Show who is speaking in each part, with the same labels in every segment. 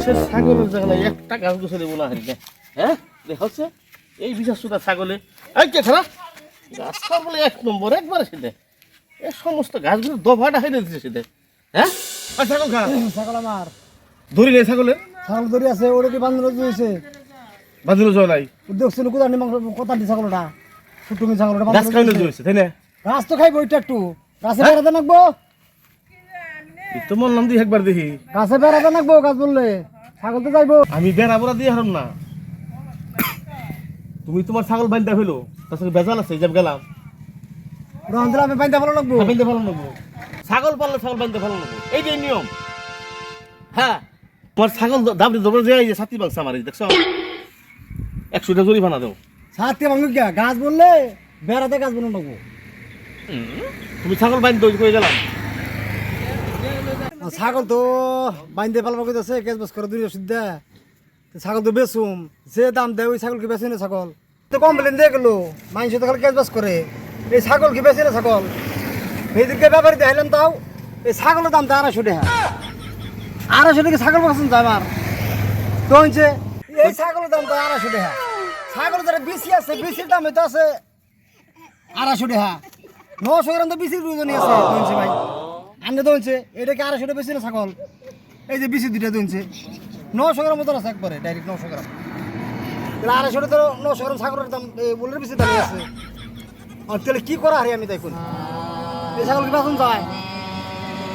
Speaker 1: দেশের ছাগলের জায়গায় একটা গাছ গোছালি বলা হয় না। হ্যাঁ দেখা হচ্ছে এই বিশাল সুতা ছাগলে এই কে খারাপ গাছ খাওয়ার বলে এক নম্বর একবারে সেটা এ সমস্ত গাছগুলো দফাটা হয়ে দিচ্ছে সেটা। হ্যাঁ ছাগল খা
Speaker 2: ছাগল আমার
Speaker 1: ধরি নেই ছাগলের
Speaker 2: ছাগল ধরে আছে ওটা কি বান্ধব হয়েছে
Speaker 1: বাঁধিল জয় নাই
Speaker 2: দেখছিল কোথায় মাংস কোথায় ছাগলটা ফুটুমি ছাগলটা
Speaker 1: গাছ খাওয়ানো জয়েছে তাই না?
Speaker 2: গাছ তো খাইবো ওইটা একটু গাছে বেড়াতে নাকবো
Speaker 1: তো বললাম দিয়ে একবার দেখি
Speaker 2: গাছে বেড়াতে নাকবো গাছ বললে ছাগল তো যাইবো
Speaker 1: আমি বেড়া বোড়া দিয়ে হারাম না। তুমি তোমার ছাগল বান্ধা হইলো তার সঙ্গে বেজাল আছে যাব গেলাম
Speaker 2: রহন দিলে আমি বাইন্দা ভালো লাগবো
Speaker 1: বান্ধতে ভালো লাগবো ছাগল পাললে ছাগল বান্ধতে ভালো লাগবো এইটাই নিয়ম। হ্যাঁ তোমার ছাগল দাবড়ি ধরে যে এই যে ছাতি বাংসা মারি দেখছো 100টা জরিমানা দাও।
Speaker 2: সাথে ভাঙু গিয়া গাছ বললে বেড়াতে গাছ বলে লাগবো
Speaker 1: তুমি ছাগল বান্ধতে কই গেলাম
Speaker 2: ছাগল তো বাইন্দে পালবা কইতাছে কেস বাস করে দুই ওষুধ দে ছাগল তো বেচুম যে দাম দেয় ওই ছাগল কি বেচে না ছাগল তো কমপ্লেন দিয়ে গেলো মানুষ তো খালি কেস বাস করে এই ছাগল কি বেচে না ছাগল এইদিকে ব্যাপারী দেখাইলাম তাও এই ছাগলের দাম তো 250 টাকা 250 টাকা ছাগল পছন্দ আমার তো হচ্ছে এই ছাগলের দাম তো 250 টাকা ছাগল যারা বেশি আছে বেশির দাম তো আছে 250 টাকা 900 গ্রাম তো বেশির ওজনই আছে তো হচ্ছে ভাই আন্নে তো হচ্ছে এটা কি 250 টাকা বেশি না ছাগল এই যে বেশি দুইটা দুনছে 900 গ্রাম মতন আছে একবারে ডাইরেক্ট 900 গ্রাম তাহলে 250 তো 900 গ্রাম ছাগলের দাম বলের বেশি দাম আছে আর তাহলে কি করা হারি আমি তাই কোন এই ছাগল কি বাসন যায়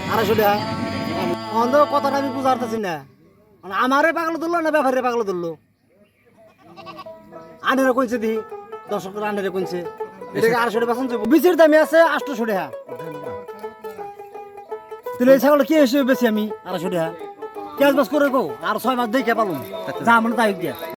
Speaker 2: 250 টাকা অন্ধ কথাটা আমি বুঝতে পারতেছি না মানে আমারে পাগল ধরলো না ব্যাপারে পাগল ধরলো আন্ডারে কইছে দি দর্শকের আন্ডারে কইছে এটাকে 250 টাকা বাসন যাবো বেশির দামে আছে 800 টাকা তাহলে এই ছাগল কি এসে বেশি আমি 250 টাকা ক্যাশ বাস করে গো আর 6 মাস দেখে পালুম যা মনে তাই দিয়া